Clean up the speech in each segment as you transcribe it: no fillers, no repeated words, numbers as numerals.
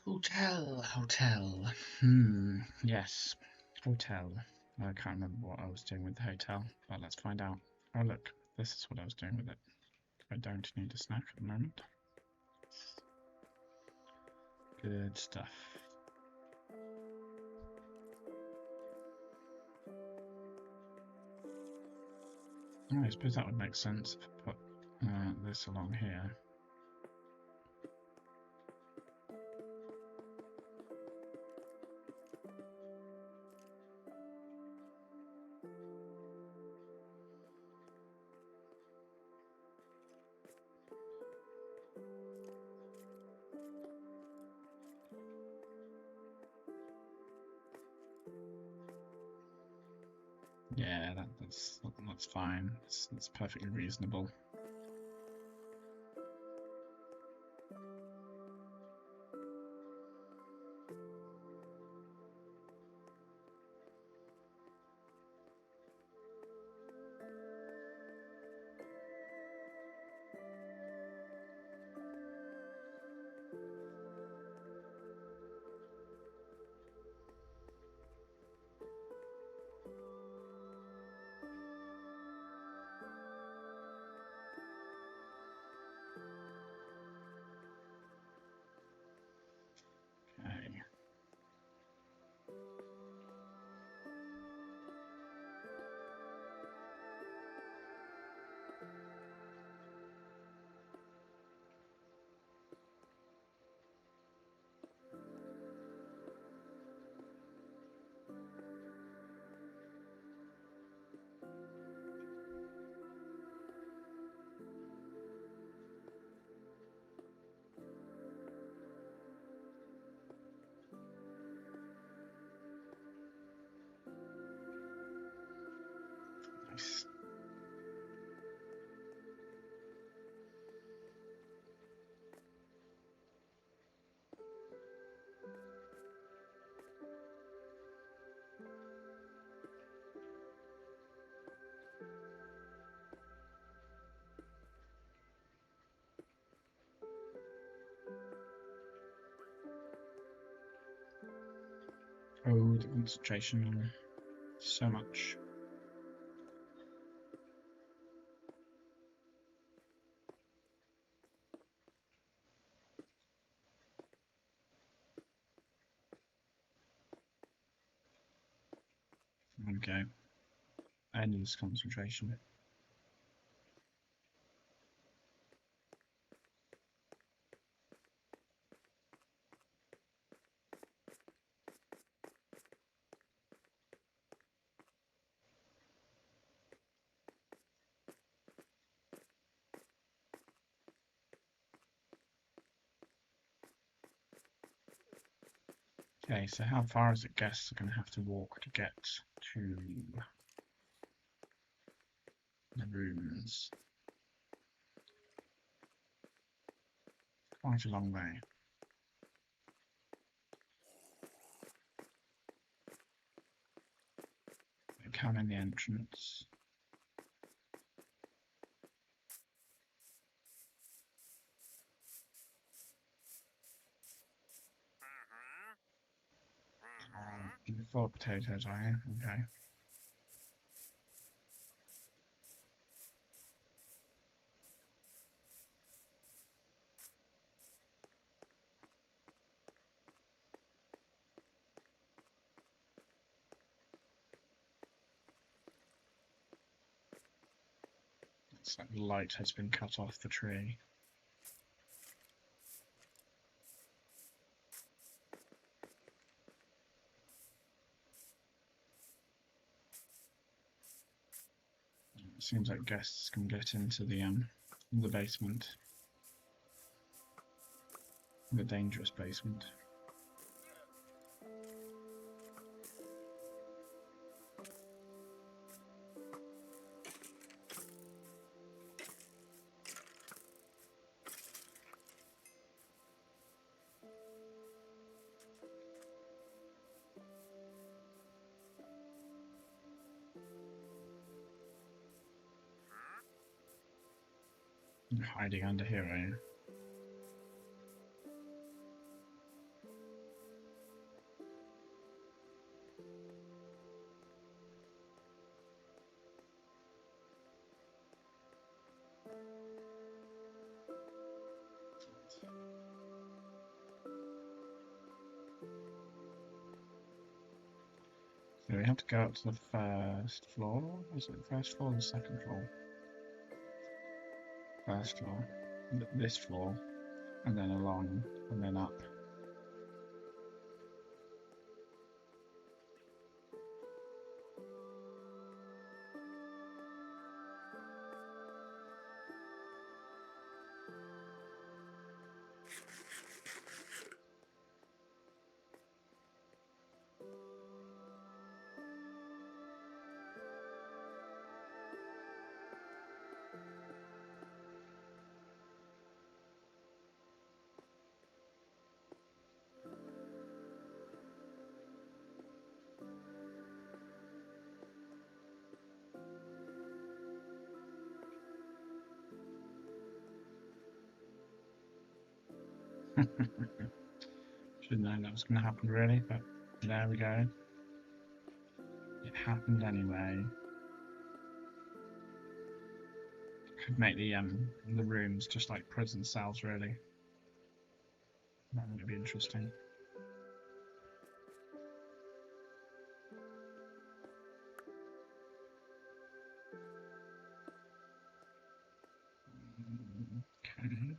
Hotel. Yes, hotel. I can't remember what I was doing with the hotel, but let's find out. Oh look, this is what I was doing with it. I don't need a snack at the moment. Good stuff. Oh, I suppose that would make sense if I put this along here. Yeah, that's fine. That's perfectly reasonable. Okay. Nice. Oh, the concentration. So much. Okay. Endless concentration. Okay, so how far is it guests are going to have to walk to get to the rooms? Quite a long way. They come in the entrance. Four potatoes, are you? Okay. It's like the light has been cut off the tree. It seems like guests can get into the basement. The dangerous basement. You're hiding under here, are you? Do we have to go up to the first floor? Is it the first floor or the second floor? First floor. This floor. And then along, and then up. Should have known that was going to happen, really, but there we go. It happened anyway. Could make the rooms just like prison cells, really. That would be interesting. Okay.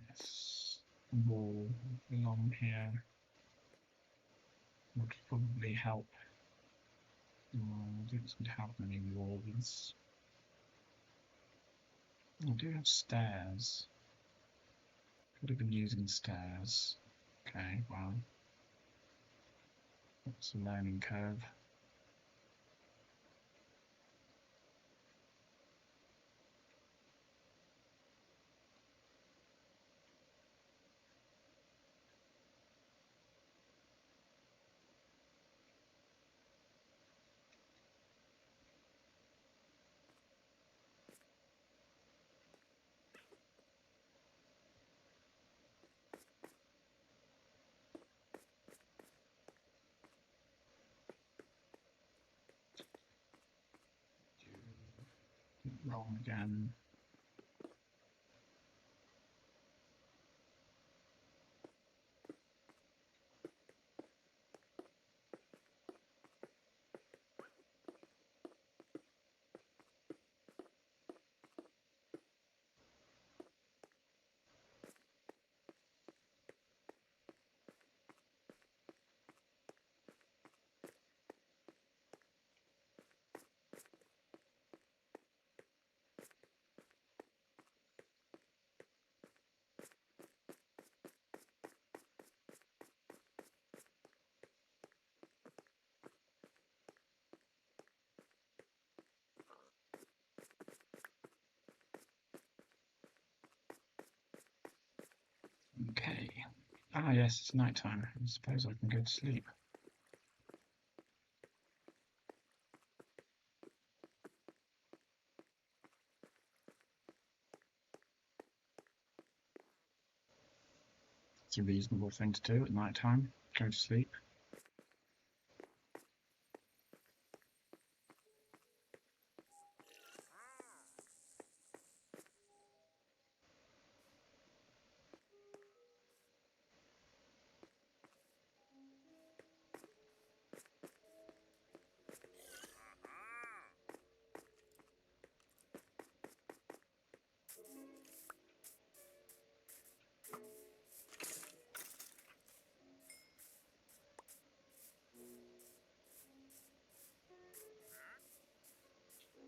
Yes. Wall along here would probably help. I don't seem to have many walls. I do have stairs. Could have been using stairs. Okay, well. That's a learning curve. Wrong again. Okay. Ah, yes, it's night time. I suppose I can go to sleep. It's a reasonable thing to do at night time. Go to sleep.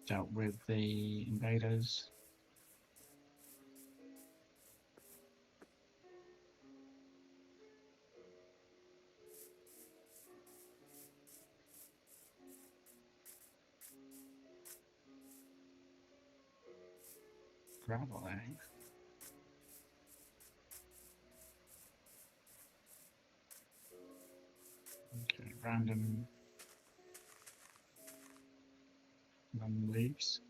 Dealt with the invaders. Gravel, eh? Okay, random leaves.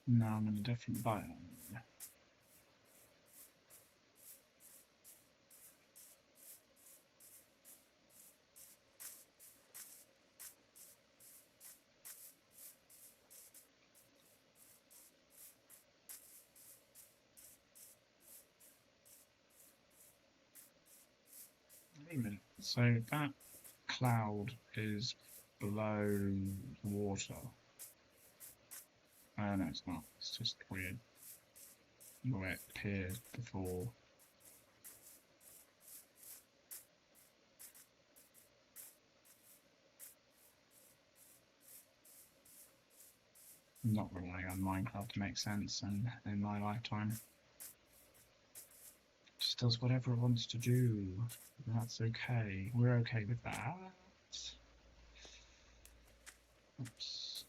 Now I'm in a different biome. Wait a minute. So that cloud is below water. Oh no, it's not. It's just weird the way it appeared before. I'm not relying on Minecraft to make sense, and in my lifetime, it just does whatever it wants to do. That's okay. We're okay with that. Oops.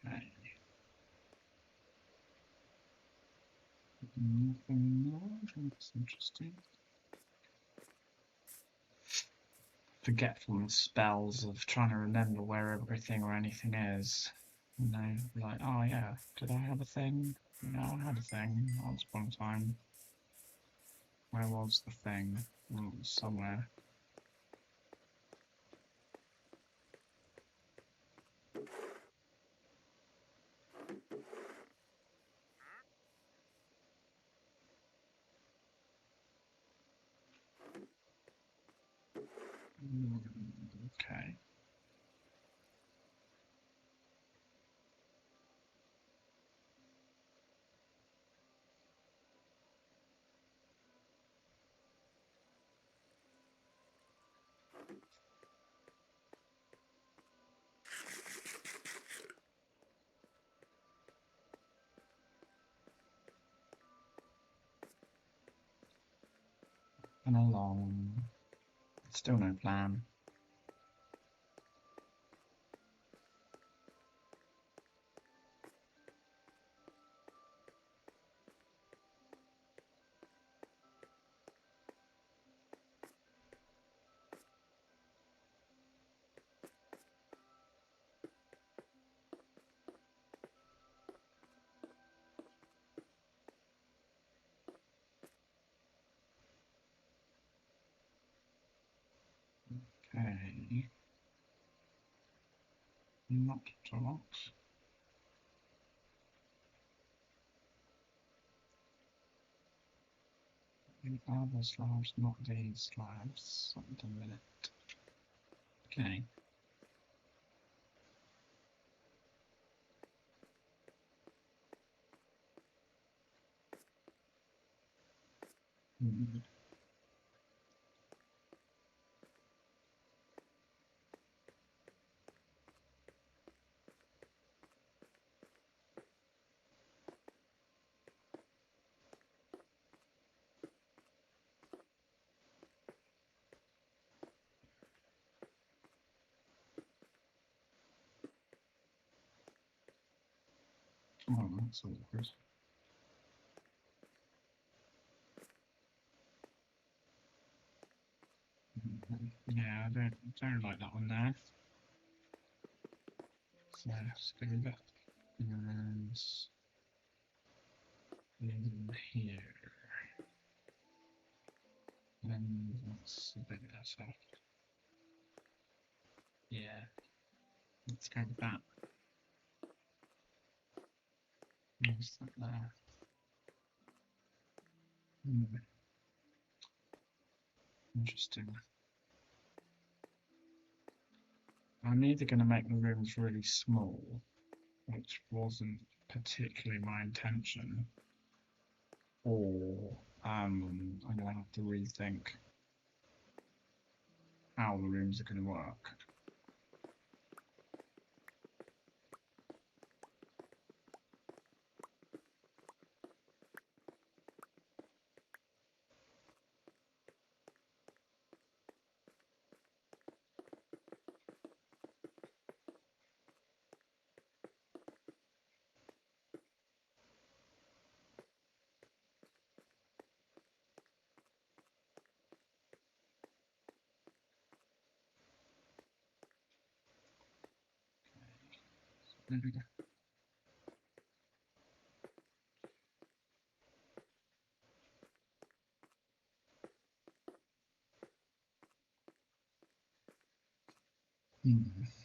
Okay. Nothing more. That's interesting. Forgetfulness spells of trying to remember where everything or anything is. You know, like, oh yeah, did I have a thing? Yeah, I had a thing once upon a time. Where was the thing? Well, it was somewhere. Okay. And along. Still no plan. Okay. Not a lot. The other slabs, not these slabs. Wait a minute. Okay. Mm. Oh, that's awkward. Yeah, I don't like that one there. So let's go back and in here. And that's a bit better. Yeah, let's go with that. What's that there? Hmm, interesting. I'm either going to make the rooms really small, which wasn't particularly my intention, or I'm gonna have to rethink how the rooms are going to work.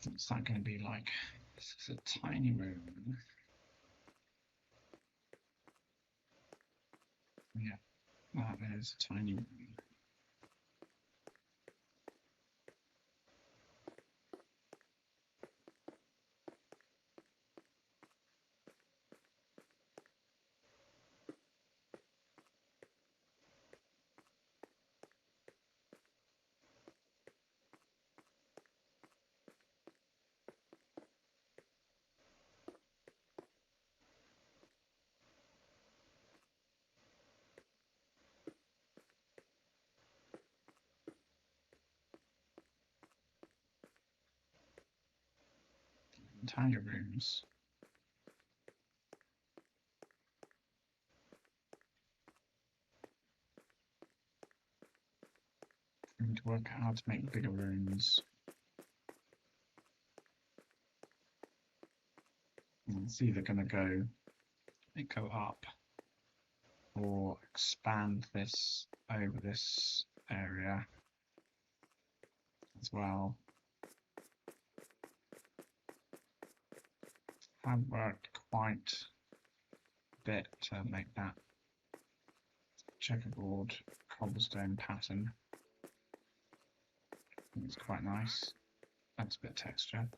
What's that going to be like? This is a tiny room. Yeah, that is a tiny room. Tiny rooms. I need to work out how to make bigger rooms. And it's either going to go up or expand this over this area as well. I've worked quite a bit to make that checkerboard cobblestone pattern. I think it's quite nice. Adds a bit of texture.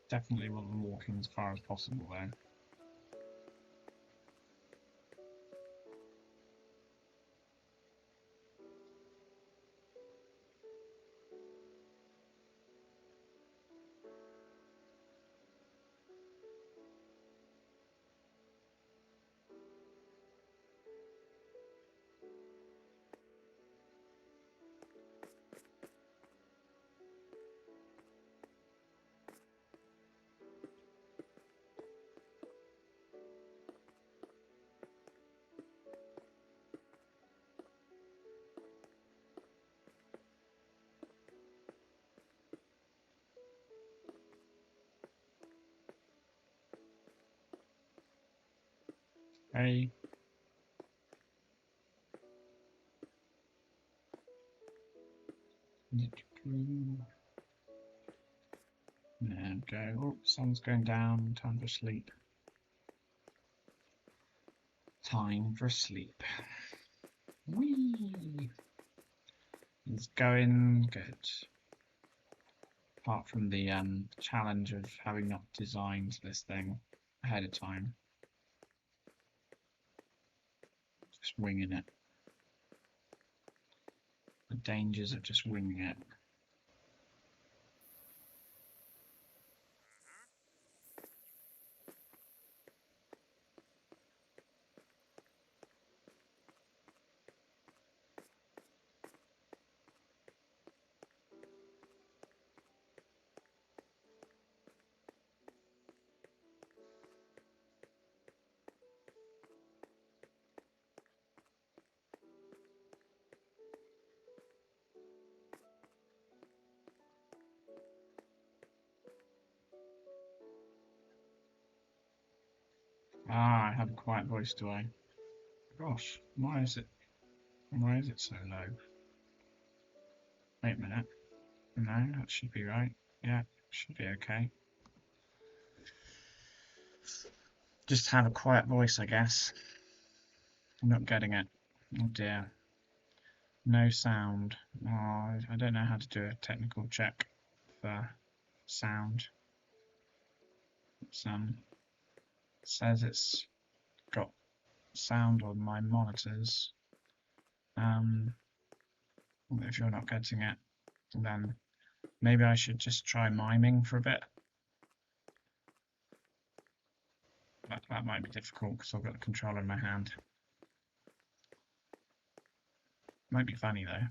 Definitely want them walking as far as possible though. Hey. There we go. Oh, sun's going down. Time for sleep. Time for sleep. Whee! It's going good. Apart from the challenge of having not designed this thing ahead of time. Just winging it. The dangers of just winging it. I have a quiet voice, do I? Gosh, why is it so low? Wait a minute. No, that should be right. Yeah, should be okay. Just have a quiet voice, I guess. I'm not getting it. Oh dear. No sound. Oh, I don't know how to do a technical check for sound. It's, says it's got sound on my monitors. If you're not getting it, then maybe I should just try miming for a bit. That might be difficult because I've got the controller in my hand. Might be funny though,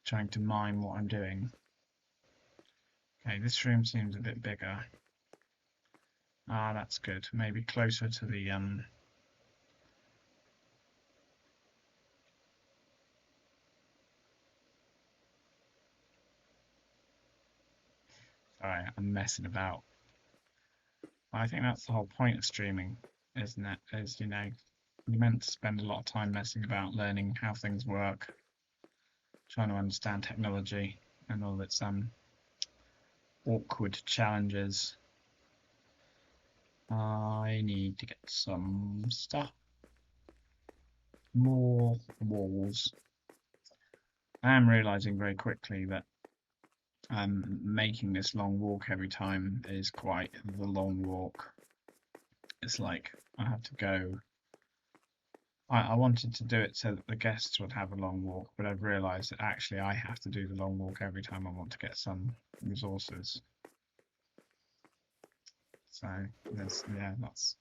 trying to mime what I'm doing. Okay, this room seems a bit bigger. Ah, that's good. Maybe closer to the Sorry, I'm messing about. I think that's the whole point of streaming, isn't it? Is, you know, you're meant to spend a lot of time messing about, learning how things work, trying to understand technology and all its awkward challenges. I need to get some stuff. More walls. I am realizing very quickly that making this long walk every time is quite the long walk. It's like I have to go. I wanted to do it so that the guests would have a long walk, but I've realised that actually I have to do the long walk every time I want to get some resources. So yeah, that's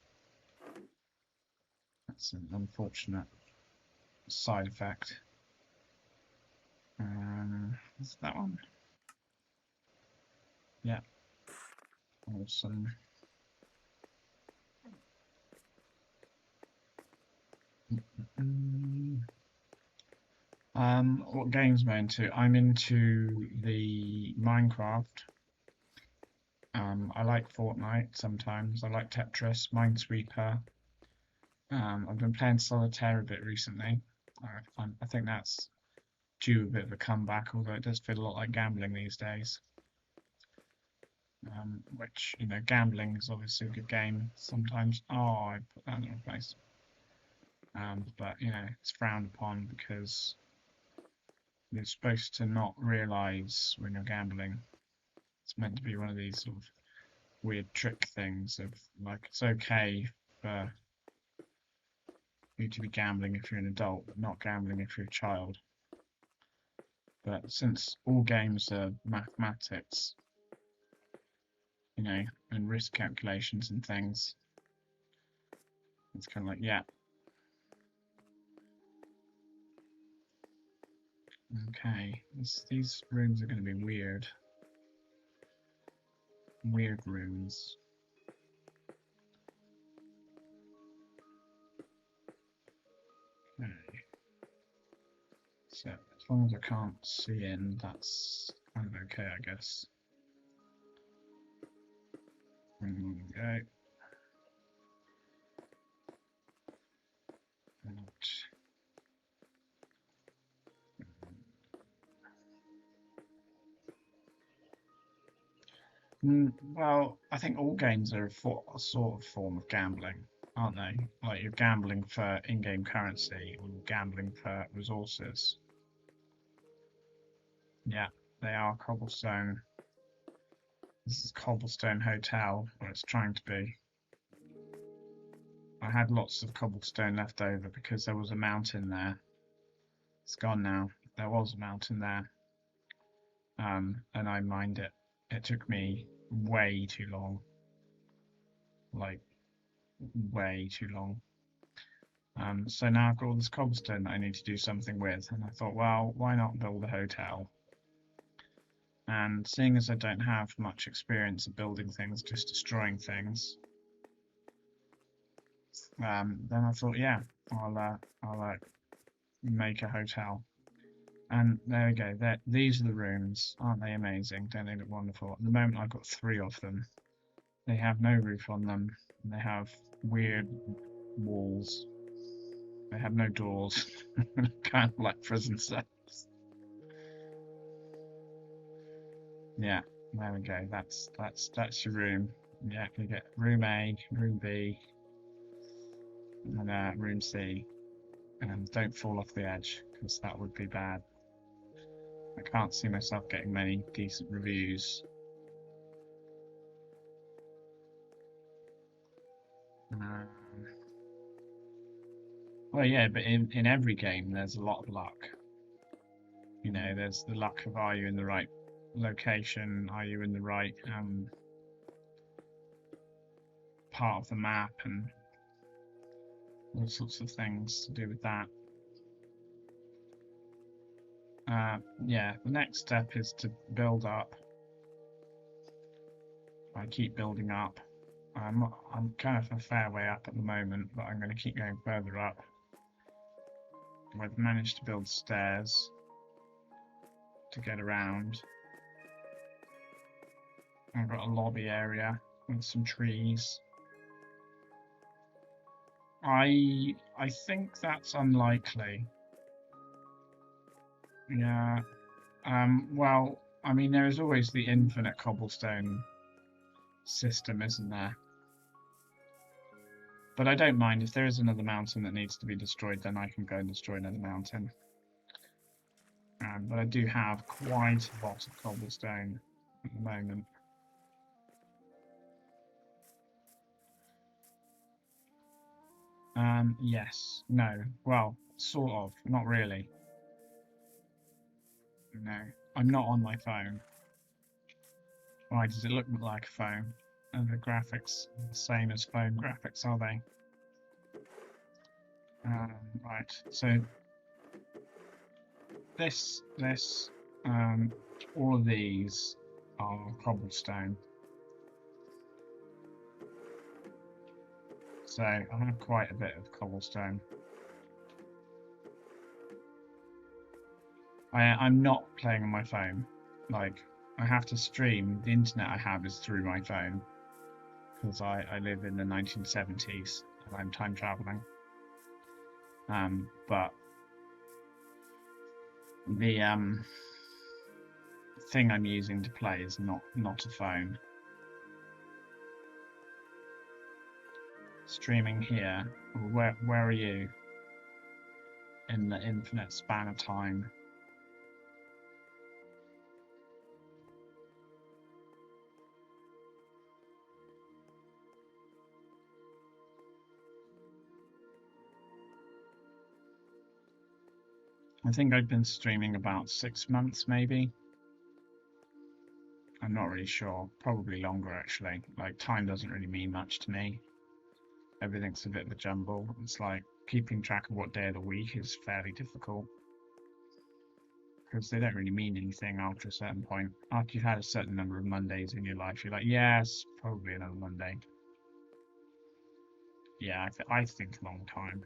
an unfortunate side effect. Is that one? Yeah. Awesome. What games am I into? I'm into the Minecraft. I like Fortnite sometimes. I like Tetris, Minesweeper. I've been playing Solitaire a bit recently. I think that's due a bit of a comeback, although it does feel a lot like gambling these days. Which, you know, gambling is obviously a good game sometimes. Oh, I put that in the wrong place. But, you know, it's frowned upon because you're supposed to not realise when you're gambling. It's meant to be one of these sort of weird trick things of like it's okay for you to be gambling if you're an adult, but not gambling if you're a child. But since all games are mathematics, you know, and risk calculations and things, it's kind of like, yeah. Okay, these rooms are going to be weird. Weird rooms. Okay. So, as long as I can't see in, that's kind of okay, I guess. And go. Well, I think all games are a sort of form of gambling, aren't they? Like you're gambling for in-game currency or gambling for resources. Yeah, they are Cobblestone. This is Cobblestone Hotel, or it's trying to be. I had lots of cobblestone left over because there was a mountain there. It's gone now. There was a mountain there. And I mined it. It took me way too long. Like, way too long. So now I've got all this cobblestone that I need to do something with, and I thought, well, why not build a hotel? And seeing as I don't have much experience of building things, just destroying things, then I thought, yeah, I'll make a hotel. And there we go. These are the rooms. Aren't they amazing? Don't they look wonderful? At the moment, I've got 3 of them. They have no roof on them. And they have weird walls. They have no doors. Kind of like prison cells. Yeah, there we go. That's your room. Yeah, you get room A, room B, and room C. And don't fall off the edge, because that would be bad. I can't see myself getting many decent reviews. Um, well, yeah, but in every game there's a lot of luck. You know, there's the luck of, are you in the right location? Are you in the right part of the map, and all sorts of things to do with that. Yeah, the next step is to build up. I keep building up. I'm kind of a fair way up at the moment, but I'm going to keep going further up. I've managed to build stairs to get around. I've got a lobby area with some trees. I think that's unlikely. Yeah. Well, I mean, there is always the infinite cobblestone system, isn't there? But I don't mind if there is another mountain that needs to be destroyed, then I can go and destroy another mountain. But I do have quite a lot of cobblestone at the moment. Yes, no, well, sort of, not really. No, I'm not on my phone. Why does it look like a phone? And the graphics the same as phone graphics, are they? Right, so this, all of these are cobblestone. So I have quite a bit of cobblestone. I'm not playing on my phone. Like, I have to stream. The internet I have is through my phone because I live in the 1970s and I'm time traveling. But the thing I'm using to play is not a phone. Streaming here. Where are you in the infinite span of time? I think I've been streaming about 6 months, maybe. I'm not really sure. Probably longer, actually. Like, time doesn't really mean much to me. Everything's a bit of a jumble. It's like keeping track of what day of the week is fairly difficult because they don't really mean anything after a certain point. After you've had a certain number of Mondays in your life, you're like, yes, probably another Monday. Yeah, I think a long time,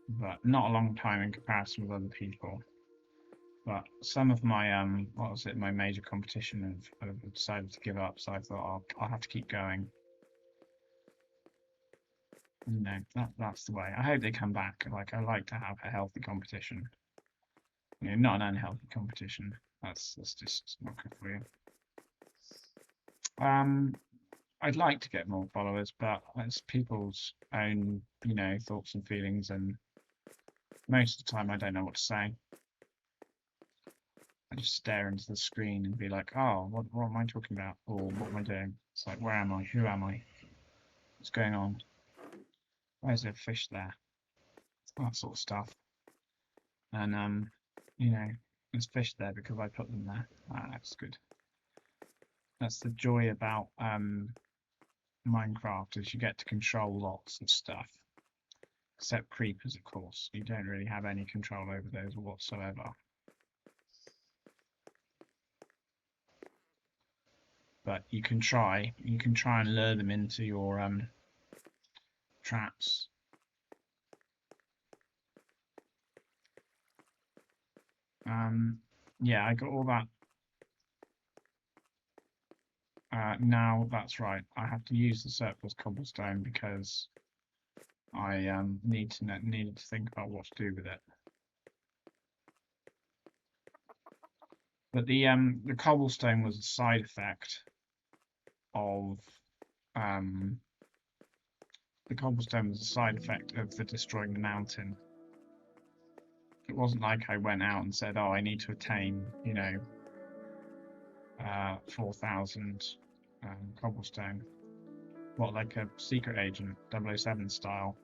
but not a long time in comparison with other people. But some of my what was it, my major competition have decided to give up, so I thought I'll have to keep going. You know, that's the way. I hope they come back. Like, I like to have a healthy competition. You know, not an unhealthy competition. That's just not good for you. Um, I'd like to get more followers, but it's people's own, you know, thoughts and feelings, and most of the time I don't know what to say. I just stare into the screen and be like, oh, what am I talking about? Or what am I doing? It's like, where am I? Who am I? What's going on? Why is there a fish there? That sort of stuff. And you know, there's fish there because I put them there. That's good. That's the joy about Minecraft, is you get to control lots of stuff. Except creepers, of course. You don't really have any control over those whatsoever. But you can try. You can try and lure them into your traps. Yeah, I got all that. Now that's right. I have to use the surplus cobblestone because I needed to think about what to do with it. But the cobblestone was a side effect of um the cobblestone was a side effect of the destroying the mountain. It wasn't like I went out and said, "Oh, I need to attain, 4,000 cobblestone." What, like a secret agent, 007 style?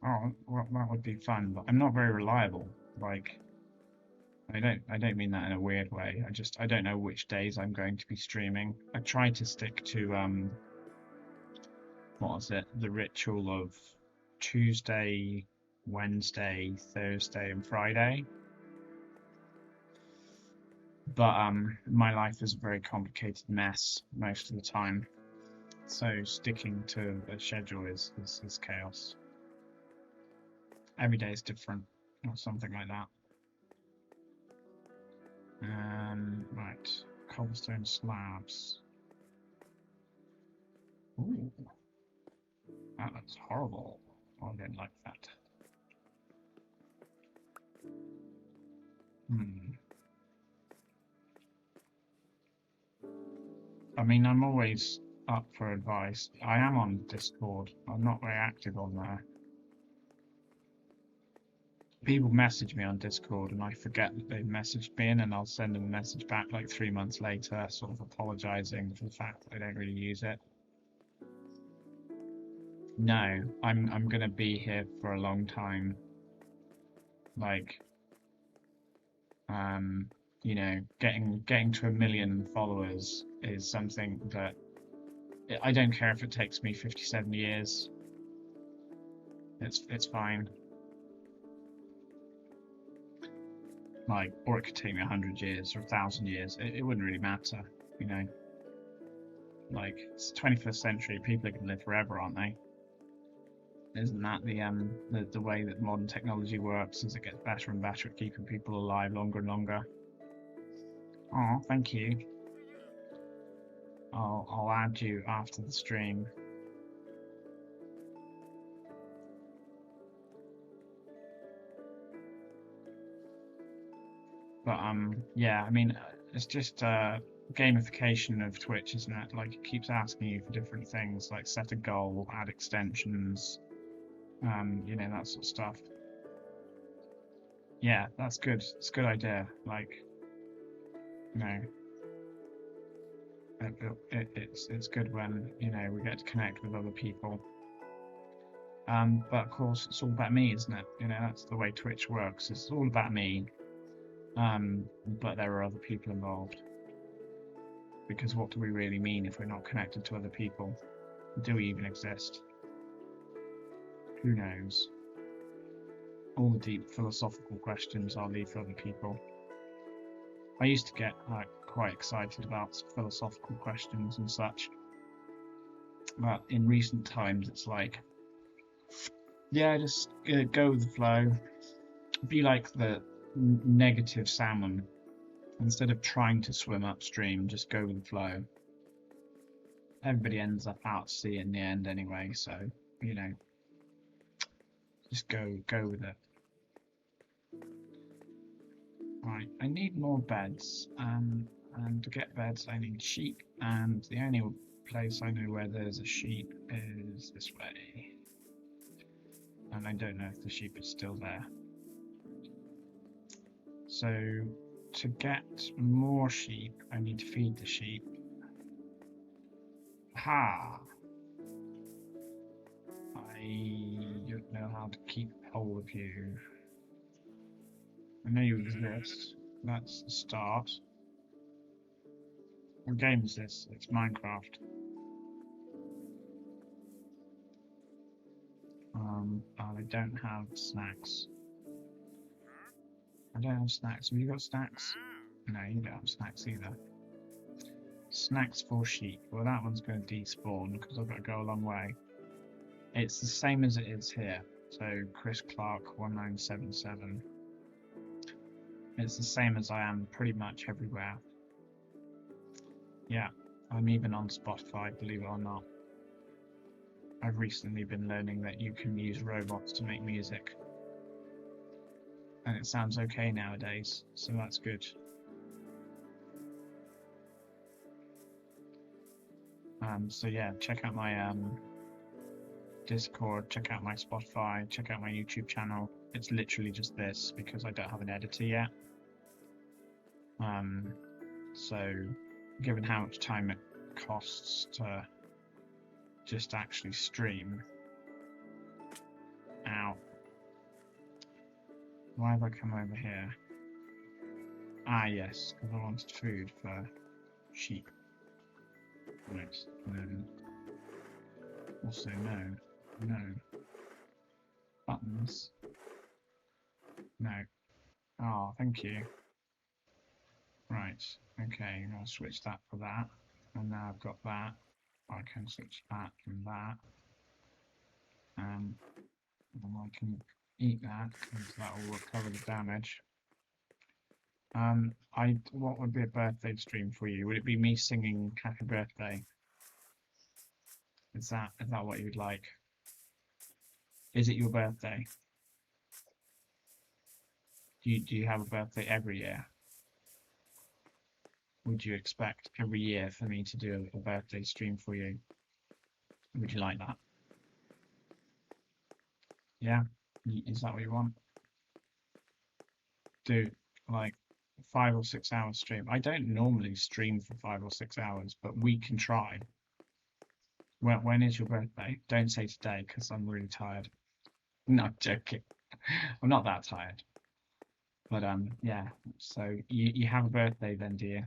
Oh, well, that would be fun, but I'm not very reliable. Like, I don't mean that in a weird way. I don't know which days I'm going to be streaming. I try to stick to what was it? The ritual of Tuesday, Wednesday, Thursday, and Friday. But my life is a very complicated mess most of the time, so sticking to a schedule is chaos. Every day is different, or something like that. Right, cobblestone slabs. Ooh, that looks horrible. Oh, I didn't like that. I mean, I'm always up for advice. I am on Discord. I'm not very active on there. People message me on Discord and I forget that they've messaged me in, and I'll send them a message back like 3 months later, sort of apologizing for the fact that I don't really use it. No, I'm gonna be here for a long time. Like, getting to 1 million followers is something that I don't care if it takes me 57 years. It's fine. Like, or it could take me 100 years or 1,000 years. It wouldn't really matter, you know. Like, it's the 21st century. People are gonna live forever, aren't they? Isn't that the way that modern technology works? As it gets better and better at keeping people alive longer and longer. Oh, thank you. I'll add you after the stream. But yeah, I mean, it's just gamification of Twitch, isn't it? Like, it keeps asking you for different things, like set a goal, add extensions, that sort of stuff. Yeah, that's good. It's a good idea. Like, you know, it's good when we get to connect with other people. But of course, it's all about me, isn't it? That's the way Twitch works. It's all about me. But there are other people involved. Because what do we really mean if we're not connected to other people? Do we even exist? Who knows? All the deep philosophical questions I'll leave for other people. I used to get quite excited about philosophical questions and such. But in recent times, it's like, yeah, just go with the flow. Be like the negative salmon. Instead of trying to swim upstream, just go with the flow. Everybody ends up out to sea in the end anyway, so just go with it. Right, I need more beds, and to get beds I need sheep, and the only place I know where there's a sheep is this way. And I don't know if the sheep is still there. So to get more sheep, I need to feed the sheep. Ha! I don't know how to keep hold of you. I know you exist. That's the start. What game is this? It's Minecraft. I don't have snacks. I don't have snacks. Have you got snacks? No, you don't have snacks either. Snacks for sheep. Well, that one's going to despawn because I've got to go a long way. It's the same as it is here. So Chris Clark 1977. It's the same as I am pretty much everywhere. Yeah, I'm even on Spotify, believe it or not. I've recently been learning that you can use robots to make music. And it sounds okay nowadays, so that's good. So yeah, check out my Discord, check out my Spotify, check out my YouTube channel. It's literally just this because I don't have an editor yet. So given how much time it costs to just actually stream. Ow. Why have I come over here? Ah, yes, because I wanted food for sheep. Right. Also, no. Buttons. No. Oh, thank you. Right. Okay, I'll switch that for that. And now I've got that. I can switch that from that. And then I can eat that because that will recover the damage. What would be a birthday stream for you? Would it be me singing Happy Birthday? Is that what you'd like? Is it your birthday? Do you have a birthday every year? Would you expect every year for me to do a birthday stream for you? Would you like that? Yeah? Is that what you want? Do like 5 or 6 hours stream. I don't normally stream for 5 or 6 hours, but we can try. When is your birthday? Don't say today because I'm really tired. No, I'm joking. I'm not that tired. But yeah. So you have a birthday then, do you?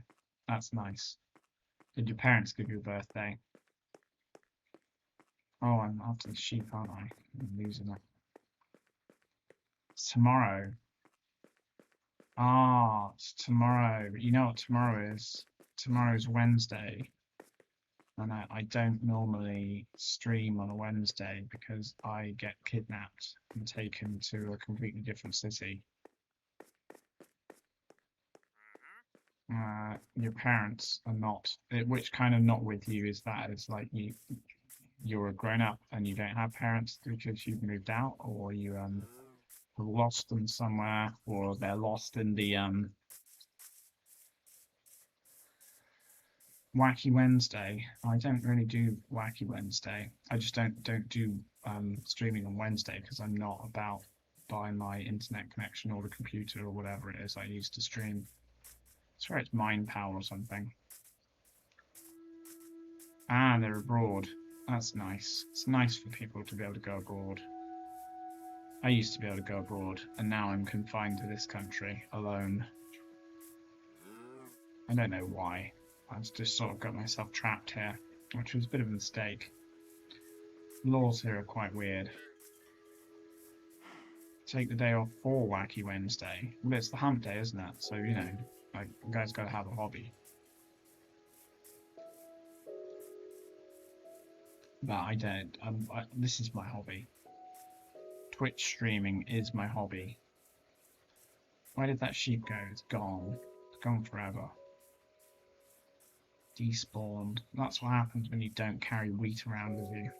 That's nice. Did your parents give you a birthday? Oh, I'm after the sheep, aren't I? I'm losing it. It's tomorrow. Ah, it's tomorrow. You know what tomorrow is? Tomorrow's Wednesday. And I don't normally stream on a Wednesday because I get kidnapped and taken to a completely different city. Your parents are not, which kind of not with you is that it's like you're a grown up and you don't have parents because you've moved out, or you have lost them somewhere, or they're lost in the Wacky Wednesday. I don't really do Wacky Wednesday. I just don't do streaming on Wednesday because I'm not about buying my internet connection or the computer or whatever it is I use to stream. I swear it's Mind Power or something. Ah, they're abroad. That's nice. It's nice for people to be able to go abroad. I used to be able to go abroad, and now I'm confined to this country alone. I don't know why. I've just sort of got myself trapped here, which was a bit of a mistake. Laws here are quite weird. Take the day off for Wacky Wednesday. Well, it's the hump day, isn't it? So, you know, like, you guys gotta have a hobby. But I don't. This is my hobby. Twitch streaming is my hobby. Where did that sheep go? It's gone. It's gone forever. Despawned. That's what happens when you don't carry wheat around with you.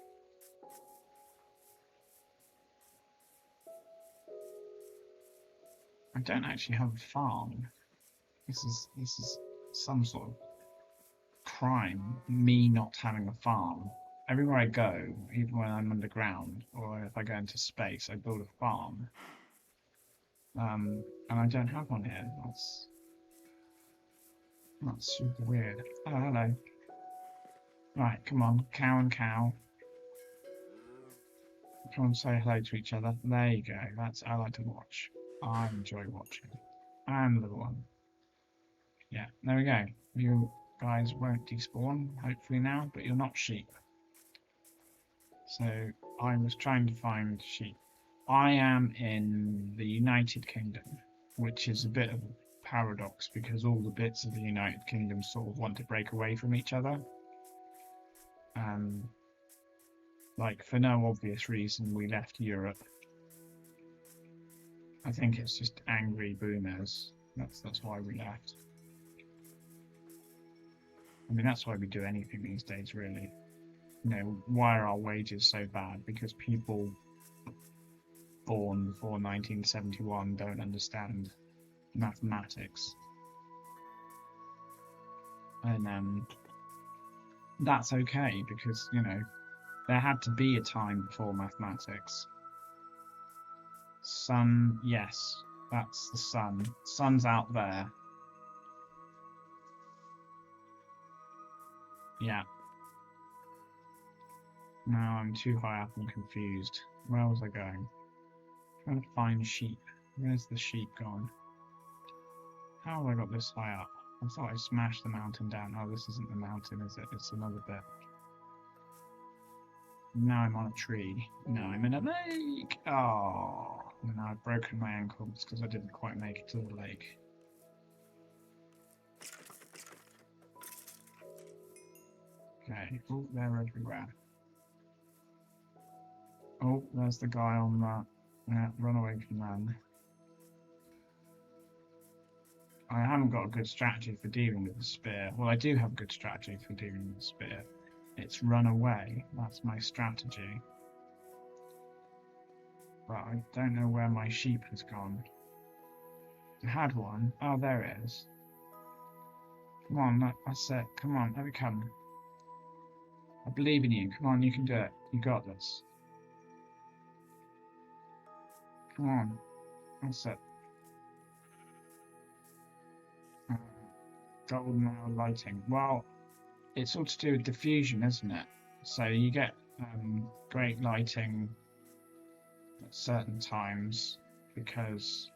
I don't actually have a farm. This is some sort of crime, me not having a farm. Everywhere I go, even when I'm underground or if I go into space, I build a farm. And I don't have one here. That's super weird. Oh, hello. Right, come on, cow and cow. Come on, say hello to each other. There you go. That's I like to watch. I enjoy watching. And the one. Yeah, there we go. You guys won't despawn, hopefully now, but you're not sheep. So I was trying to find sheep. I am in the United Kingdom, which is a bit of a paradox because all the bits of the United Kingdom sort of want to break away from each other. Like for no obvious reason, we left Europe. I think it's just angry boomers. That's why we left. I mean, that's why we do anything these days, really. You know, why are our wages so bad? Because people born before 1971 don't understand mathematics. And that's okay because, you know, there had to be a time before mathematics. Sun, yes, that's the sun. Sun's out there. Yeah. Now I'm too high up and confused. Where was I going? Trying to find sheep. Where's the sheep gone? How have I got this high up? I thought I smashed the mountain down. Oh, this isn't the mountain, is it? It's another bit. Now I'm on a tree. Now I'm in a lake. Oh, and now I've broken my ankles because I didn't quite make it to the lake. Okay. Oh, they're everywhere. Oh, there's the guy on that. Yeah, run away from them. I haven't got a good strategy for dealing with the spear. Well, I do have a good strategy for dealing with the spear. It's run away. That's my strategy. But I don't know where my sheep has gone. I had one. Oh, there it is. Come on, that's it. Come on, let me come. I believe in you. Come on, you can do it. You got this. Come on. That's it. Golden hour lighting. Well, it's all to do with diffusion, isn't it? So you get great lighting at certain times because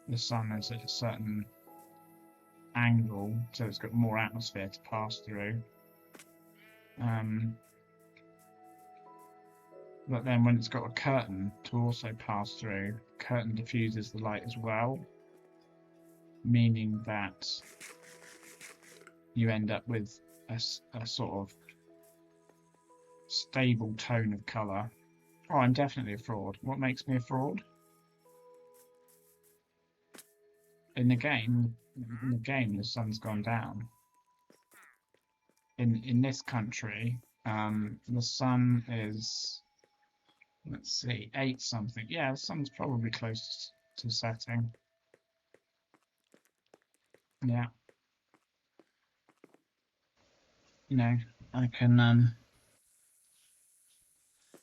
the sun is at a certain angle, so it's got more atmosphere to pass through. But then when it's got a curtain to also pass through, curtain diffuses the light as well, meaning that you end up with a sort of stable tone of colour. Oh, I'm definitely a fraud. What makes me a fraud? In the game, the sun's gone down. In this country, the sun is, let's see, 8 something. Yeah, the sun's probably close to setting. Yeah. You know, I can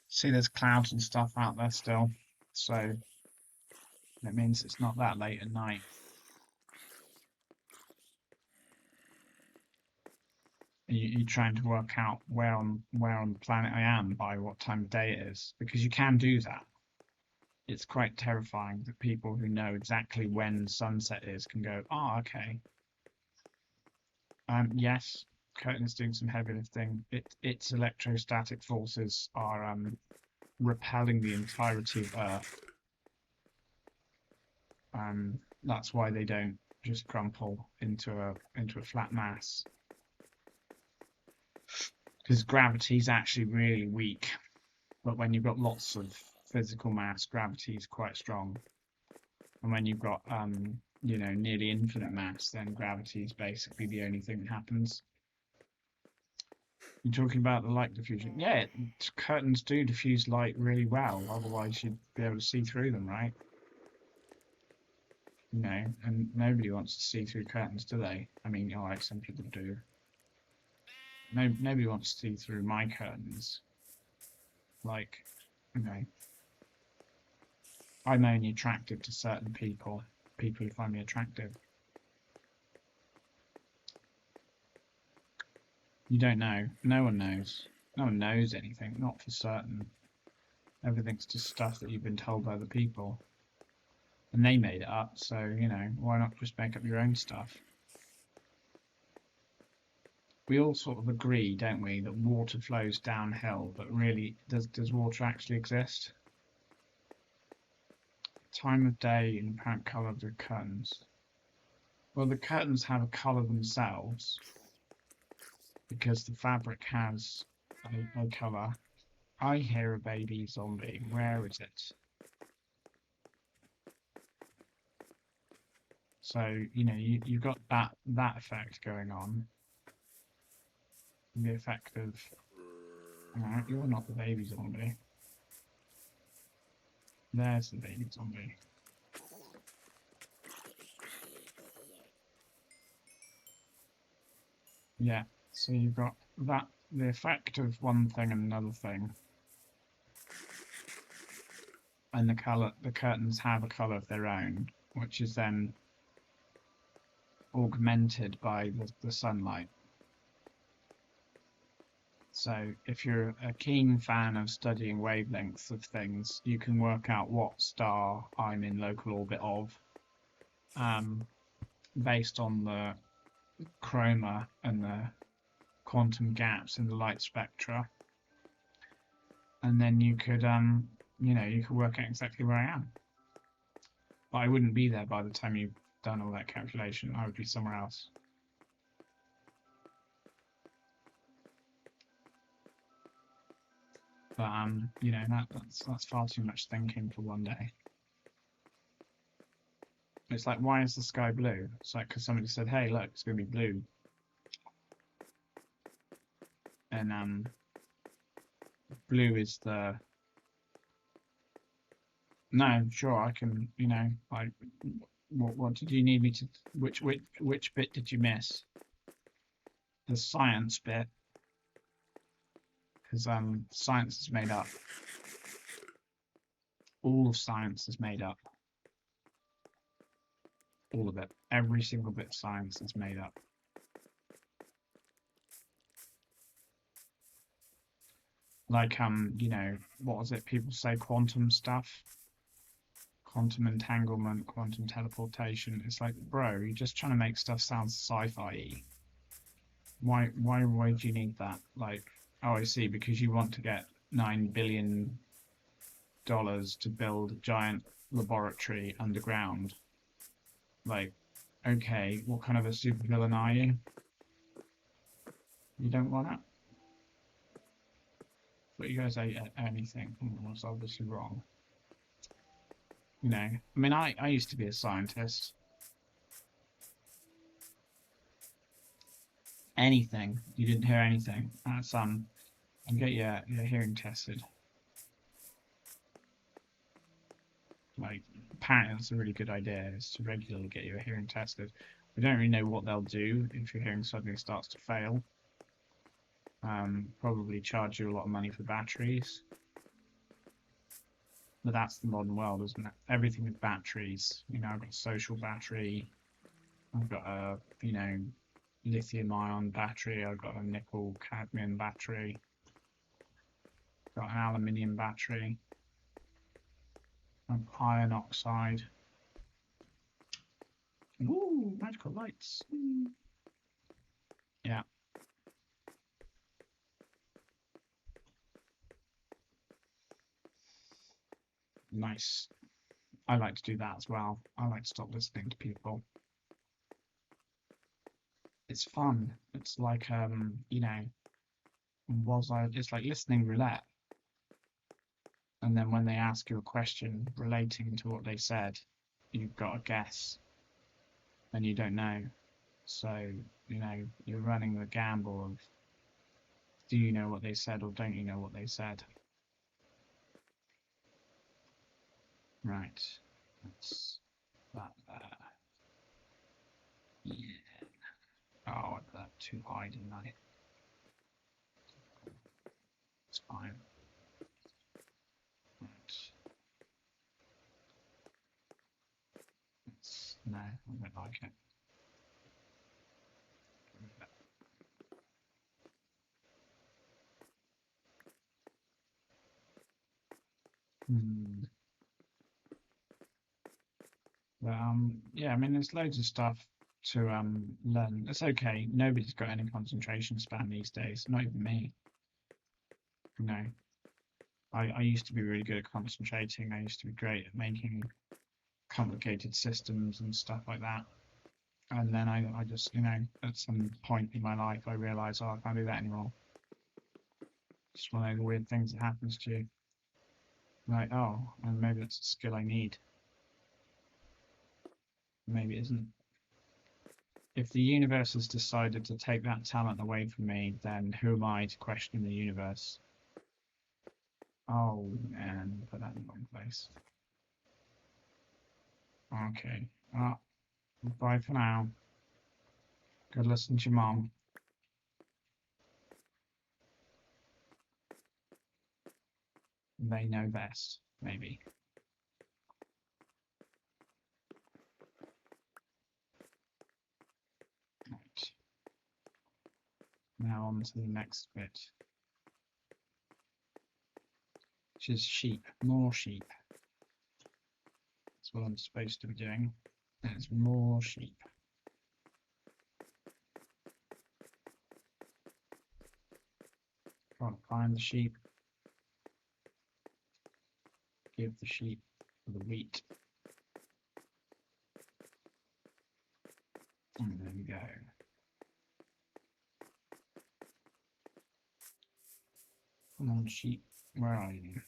see there's clouds and stuff out there still, so it means it's not that late at night. You're trying to work out where on the planet I am by what time of day it is, because you can do that. It's quite terrifying that people who know exactly when sunset is can go, oh, okay. Yes, Curtin is doing some heavy lifting. Its electrostatic forces are repelling the entirety of Earth. That's why they don't just crumple into a flat mass. Because gravity is actually really weak, but when you've got lots of physical mass, gravity is quite strong. And when you've got you know, nearly infinite mass, then gravity is basically the only thing that happens. You're talking about the light diffusion. Yeah, curtains do diffuse light really well. Otherwise, you'd be able to see through them, right? You know, and nobody wants to see through curtains, do they? I mean, all right, some people do. No, nobody wants to see through my curtains. Like, you know, I'm only attractive to certain people, people who find me attractive. You don't know. No one knows. No one knows anything, not for certain. Everything's just stuff that you've been told by the people. And they made it up, so, you know, why not just make up your own stuff? We all sort of agree, don't we, that water flows downhill, but really, does water actually exist? Time of day and apparent colour of the curtains. Well, the curtains have a colour themselves because the fabric has a colour. I hear a baby zombie. Where is it? So, you know, you've got that effect going on. the effect of. No, you're not the baby zombie. There's the baby zombie. Yeah, so you've got that, the effect of one thing and another thing. And the color, the curtains have a color of their own, which is then augmented by the sunlight. So if you're a keen fan of studying wavelengths of things, you can work out what star I'm in local orbit of, based on the chroma and the quantum gaps in the light spectra. And then you could, you could work out exactly where I am. But I wouldn't be there by the time you've done all that calculation. I would be somewhere else. But that's far too much thinking for one day. It's like, why is the sky blue? It's like because somebody said, "Hey, look, it's going to be blue," and blue is the. No, sure, I can. Like, what did you need me to? Which bit did you miss? The science bit, because science is made up. All of science is made up. All of it. Every single bit of science is made up. Like what was it? People say quantum stuff, quantum entanglement, quantum teleportation. It's like, bro, you're just trying to make stuff sound sci-fi-y. Why do you need that? Like, oh, I see, because you want to get $9 billion to build a giant laboratory underground. Like, okay, what kind of a supervillain are you? You don't want it? But you guys ate anything was obviously wrong. I mean, I used to be a scientist. Anything. You didn't hear anything. That's and get your hearing tested. Like, apparently that's a really good idea, is to regularly get your hearing tested. We don't really know what they'll do if your hearing suddenly starts to fail. Probably charge you a lot of money for batteries. But that's the modern world, isn't it? Everything with batteries. I've got a social battery. I've got a, lithium ion battery. I've got a nickel cadmium battery. Got an aluminium battery. Iron oxide. Ooh, magical lights. Yeah. Nice. I like to do that as well. I like to stop listening to people. It's fun. It's like it's like listening roulette. And then when they ask you a question relating to what they said, you've got to guess and you don't know. So, you're running the gamble of, do you know what they said or don't you know what they said? Right. That's that there. Yeah. Oh, I put that too high, didn't I? It's fine. Right. No, I don't like it. Hmm. But, yeah, I mean, there's loads of stuff to learn. It's okay. Nobody's got any concentration span these days. Not even me. I used to be really good at concentrating. I used to be great at making complicated systems and stuff like that. And then I just, at some point in my life, I realized, oh, I can't do that anymore. It's one of those weird things that happens to you. Like, oh, and maybe that's a skill I need. Maybe it isn't. if the universe has decided to take that talent away from me, then who am I to question the universe? Oh, and put that in the wrong place. Okay. Bye for now. Go listen to your mom. They know best, maybe. Right. Now on to the next bit, which is sheep. More sheep. That's what I'm supposed to be doing. There's more sheep. Try to find the sheep. Give the sheep the wheat. And there we go. Come on, sheep. Where are you?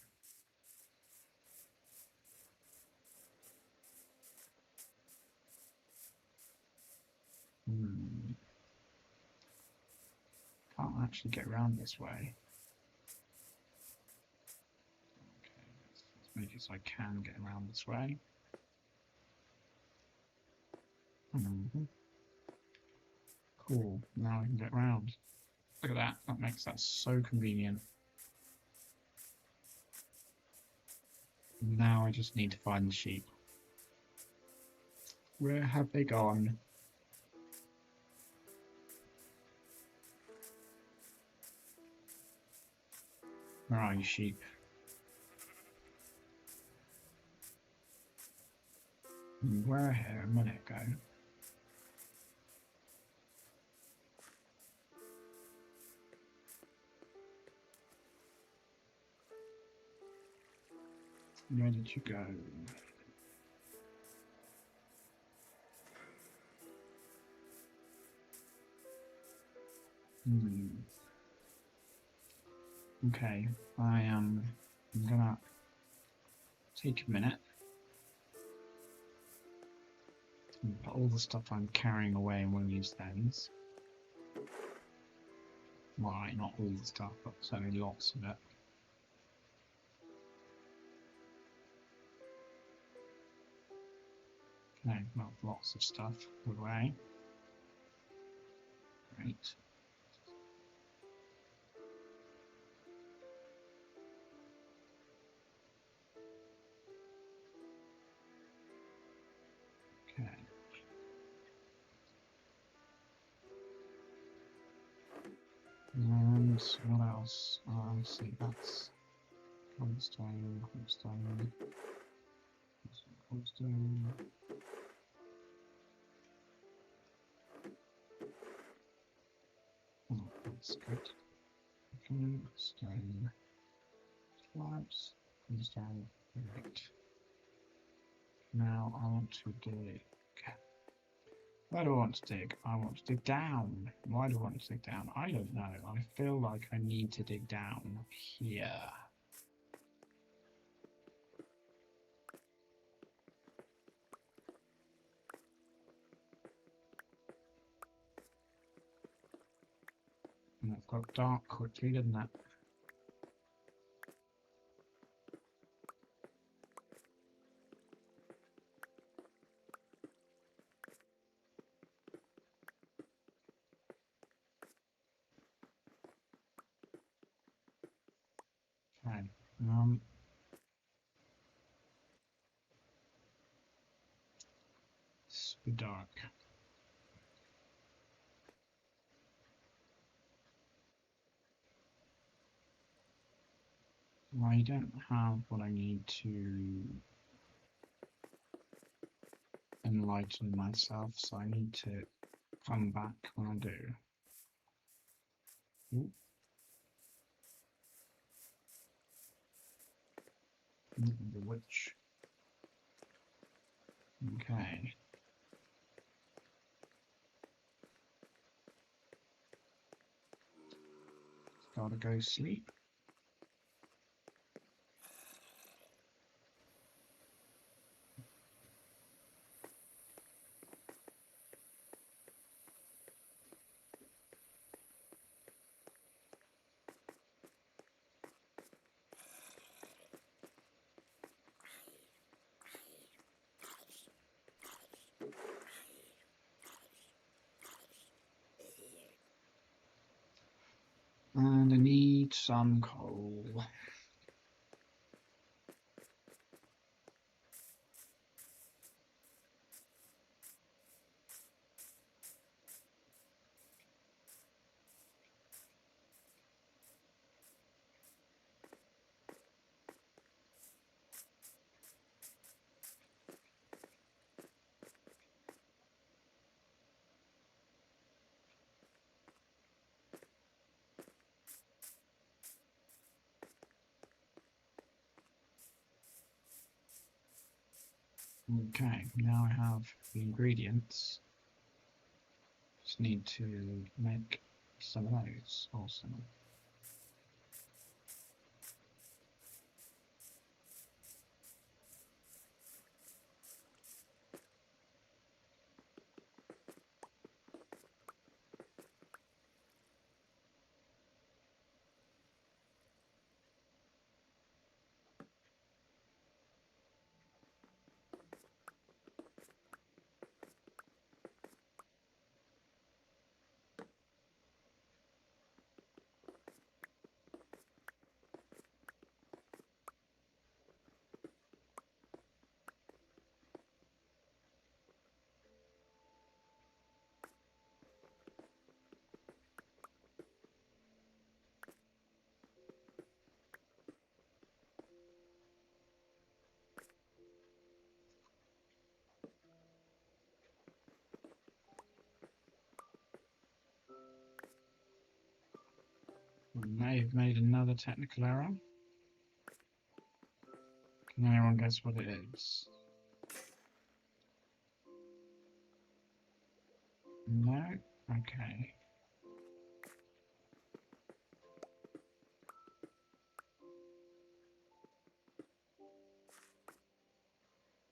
Can't actually get around this way. Okay, let's make it so I can get around this way. Cool. Now I can get around. Look at that. That makes that so convenient. Now I just need to find the sheep. Where have they gone? Where are you, sheep? You were here a minute ago. Where did you go? Okay, I'm gonna take a minute and put all the stuff I'm carrying away in one of these things. Well, not all the stuff, but certainly lots of it. Okay, well, lots of stuff away. Great. Okay. And what else? Let's see, that's Cobblestone, Cobblestone, Cobblestone. Oh, that's good. Cobblestone, slabs, Cobblestone, right. Now I want to dig. Where do I want to dig? I want to dig down. Why do I want to dig down? I don't know. I feel like I need to dig down here. And it got dark quickly, didn't it? Okay. Super dark. I don't have what I need to enlighten myself, so I need to come back when I do. Ooh. The witch. Okay. Gotta go sleep. And I need some coal. Okay, now I have the ingredients. Just need to make some of those also. I may have made another technical error. Can anyone guess what it is? No? Okay.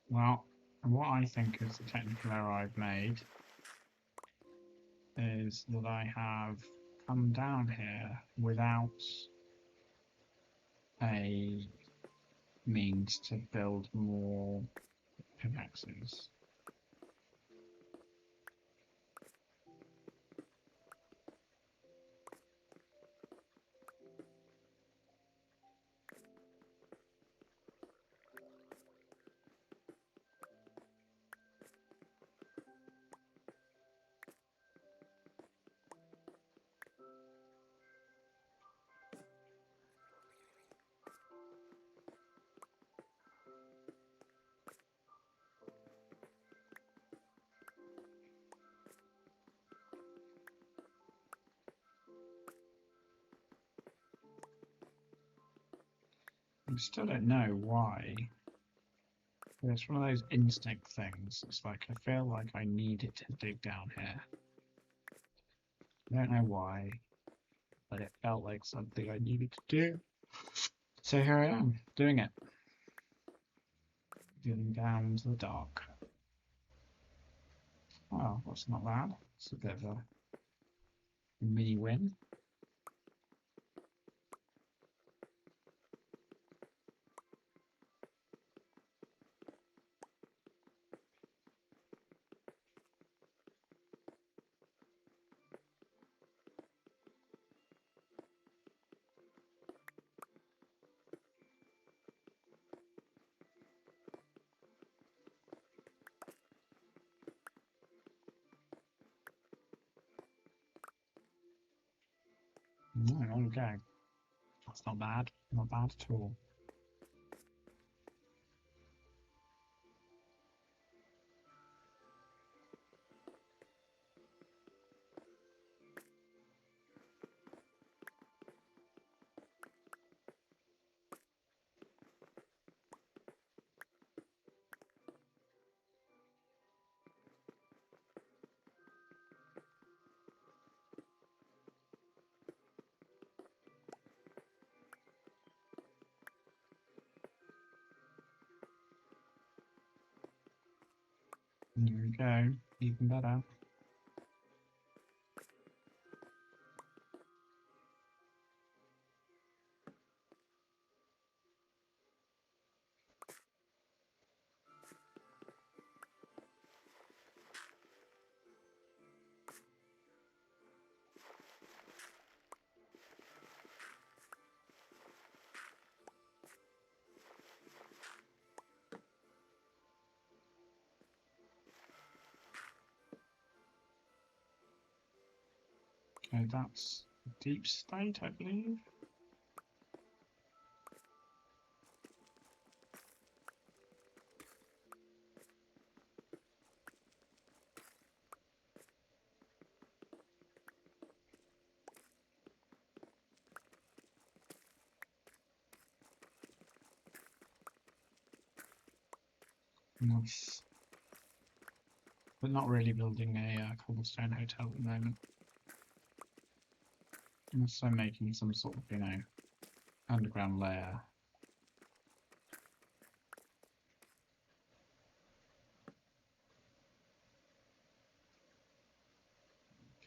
Well, what I think is the technical error I've made is that I have come down here without a means to build more pickaxes. I still don't know why. It's one of those instinct things. It's like I feel like I needed to dig down here. I don't know why, but it felt like something I needed to do. So here I am, doing it. Getting down into the dark. Oh, that's not bad. It's a bit of a mini win. Okay. That's not bad. Not bad at all. There we go. Even better. Okay, that's deep state, I believe. Nice. But not really building a cobblestone hotel at the moment. I'm also making some sort of, underground lair.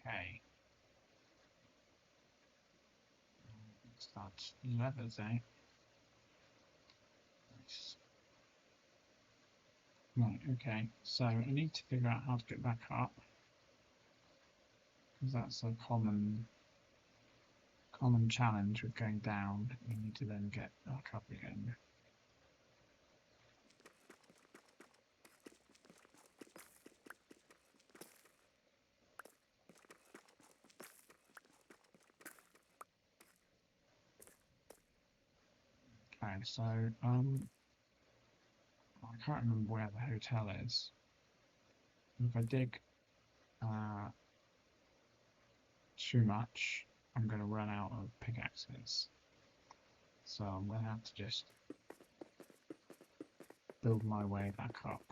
Okay. Start levers, eh? Nice. Right, okay. So I need to figure out how to get back up. Because that's a common challenge with going down. You need to then get back up again. Okay, so I can't remember where the hotel is. If I dig too much, I'm going to run out of pickaxes. So I'm going to have to just build my way back up.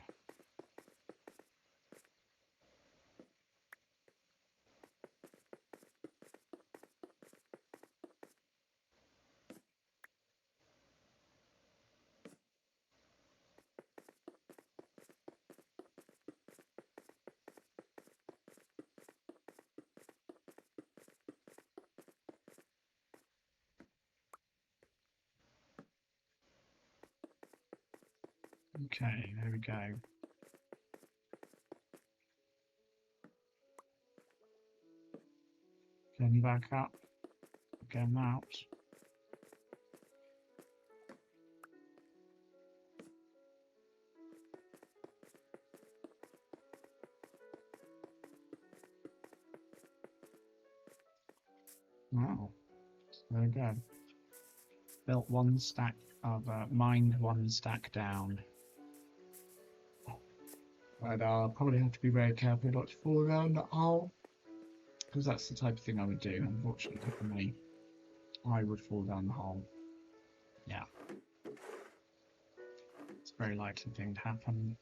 Okay, there we go. Getting back up, getting out. Wow, very good. Built one stack of, mined one stack down. But I'll probably have to be very careful not to fall down that hole. Because that's the type of thing I would do, unfortunately for me. I would fall down the hole. Yeah. It's a very likely thing to happen.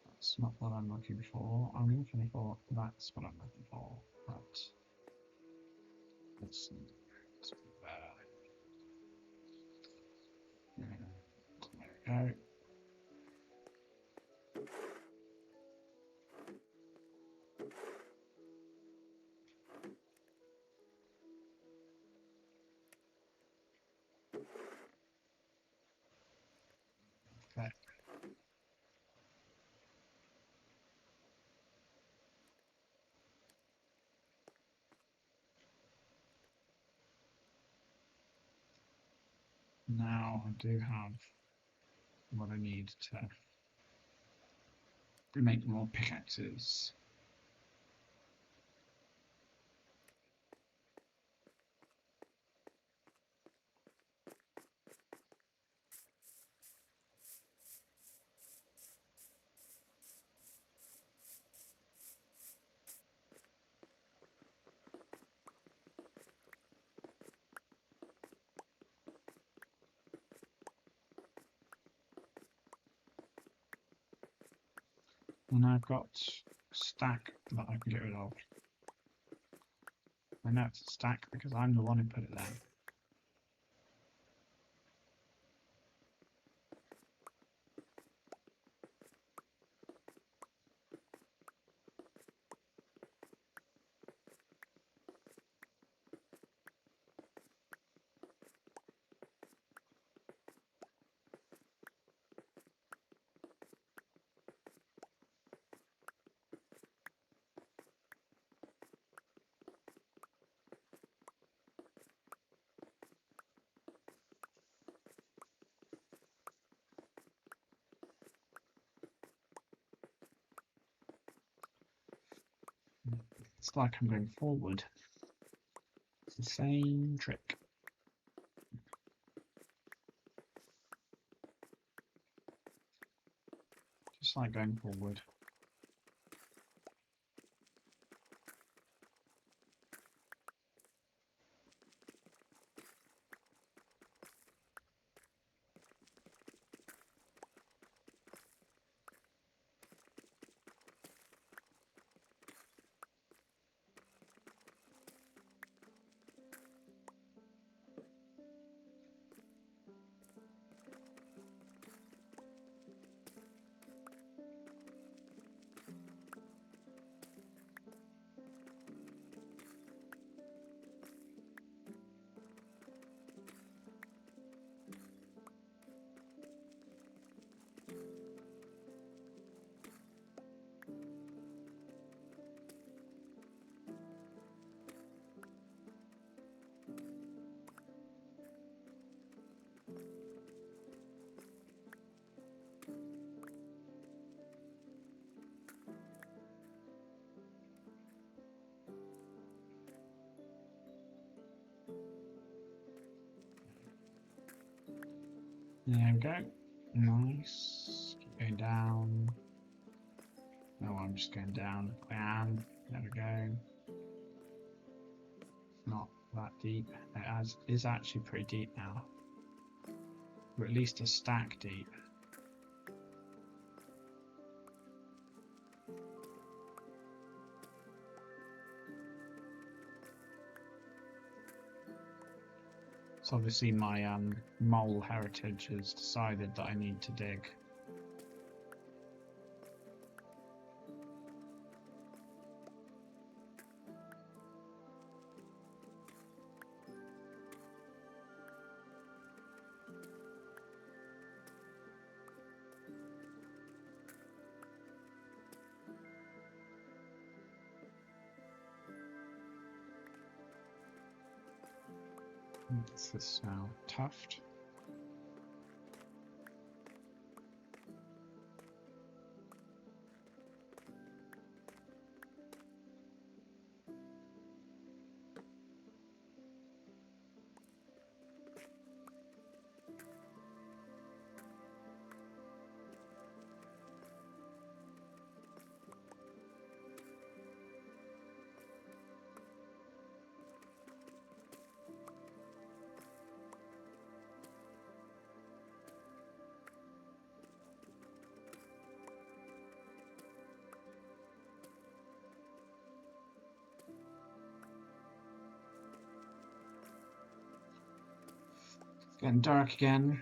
That's not what I'm looking for. I'm looking for, that's what I'm looking for. But let's put there. There we go. Okay. Now I do have what I need to make more pickaxes. And I've got a stack that I can get rid of. I know it's a stack because I'm the one who put it there. It's like I'm going forward. It's the same trick. Just like going forward. There we go. Nice. Keep going down. No, I'm just going down. I am. There we go. Not that deep. It is actually pretty deep now. Or at least a stack deep. So obviously my mole heritage has decided that I need to dig. What's this now? Tuft? Getting dark again.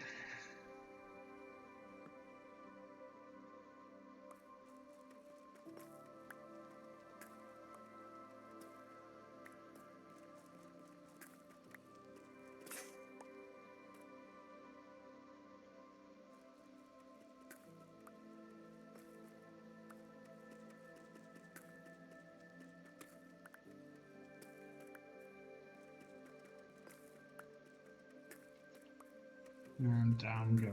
And down go.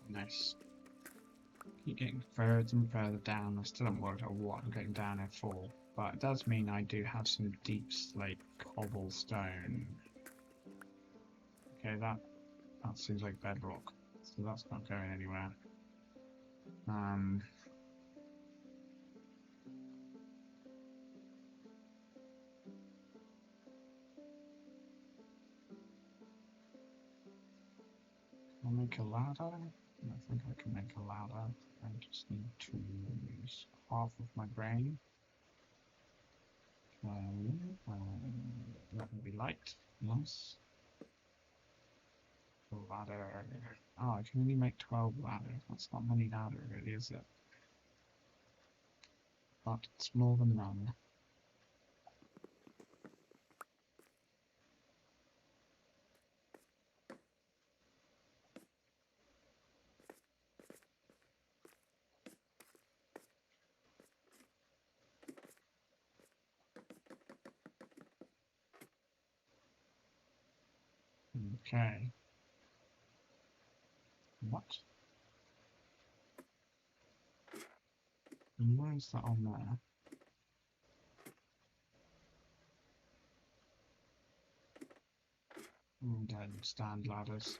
Nice. Keep getting further and further down. I still haven't worked out what I'm getting down here for, but it does mean I do have some deep slate cobblestone. Okay, that seems like bedrock, so that's not going anywhere. I'll make a ladder. I think I can make a ladder. I just need to use half of my brain. That will be light. Nice. Ladder. Oh, I can only make 12 ladder. That's not many ladder, really, is it? But it's more than none. Okay. What? And why is that on there? Don't stand ladders.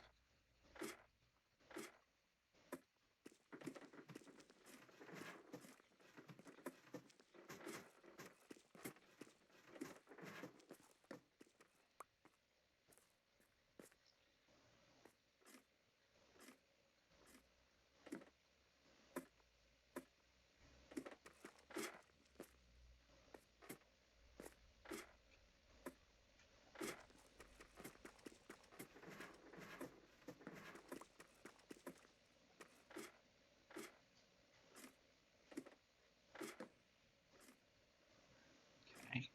Okay.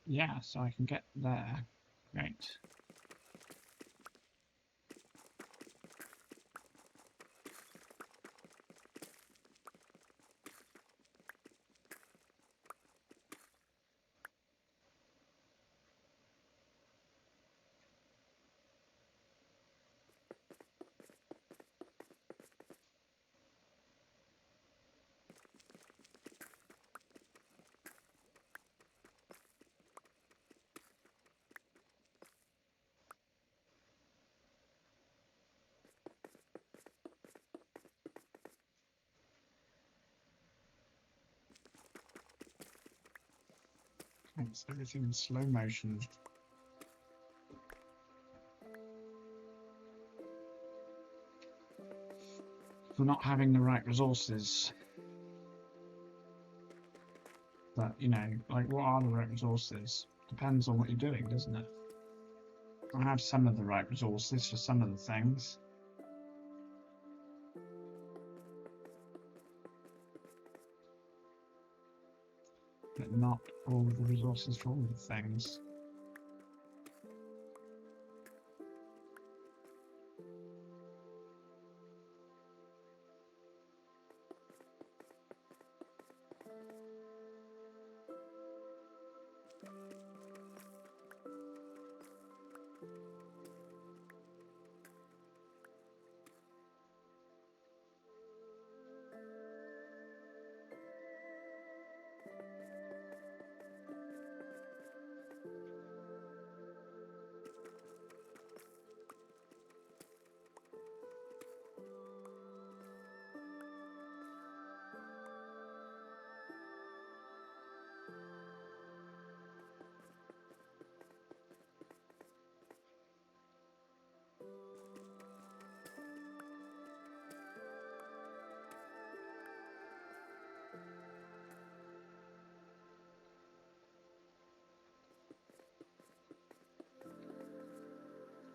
Yeah, so I can get there. Great. It's everything in slow motion. For not having the right resources. But, you know, like, what are the right resources? Depends on what you're doing, doesn't it? I have some of the right resources for some of the things, but not all of the resources for all of the things.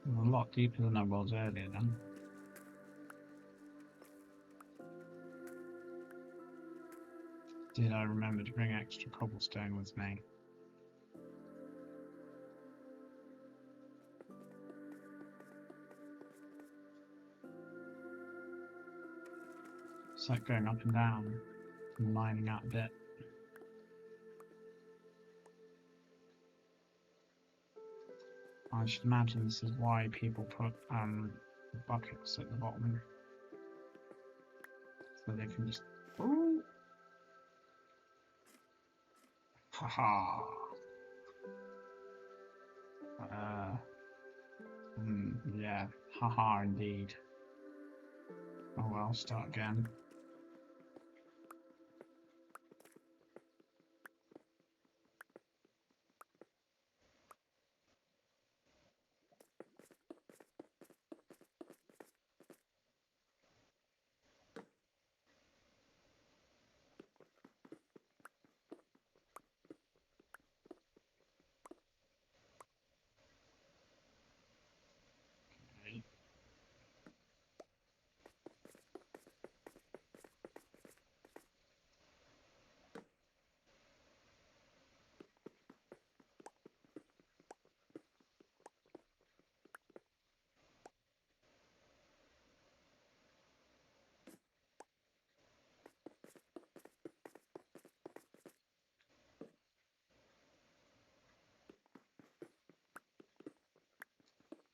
I'm a lot deeper than I was earlier then. Did I remember to bring extra cobblestone with me? It's like going up and down and lining out a bit. I should imagine this is why people put buckets at the bottom. So they can just... Ooh. Haha. Yeah, haha indeed. Oh well, start again.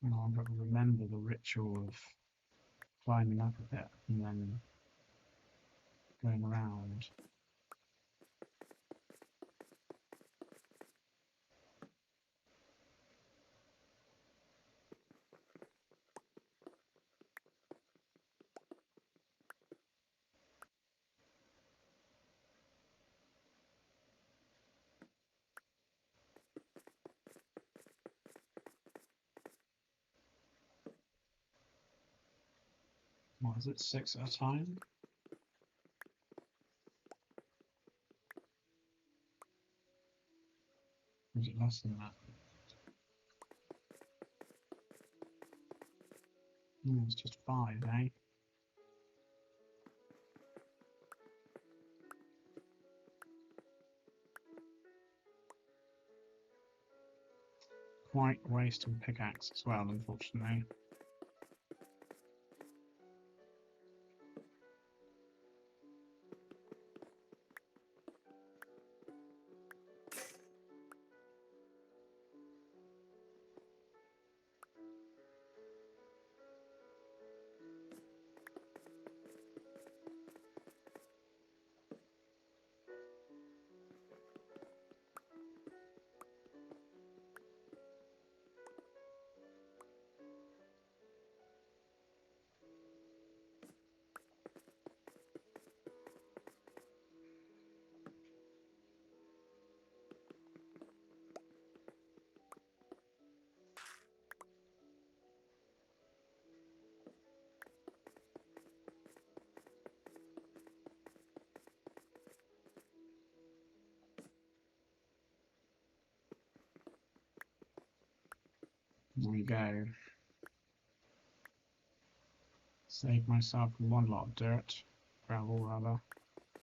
Oh, I've got to remember the ritual of climbing up a bit and then going around. What is it, 6 at a time? Or is it less than that? No, it's just 5, eh? Quite wasting pickaxe as well, unfortunately. There we go. Save myself one lot of dirt, gravel rather.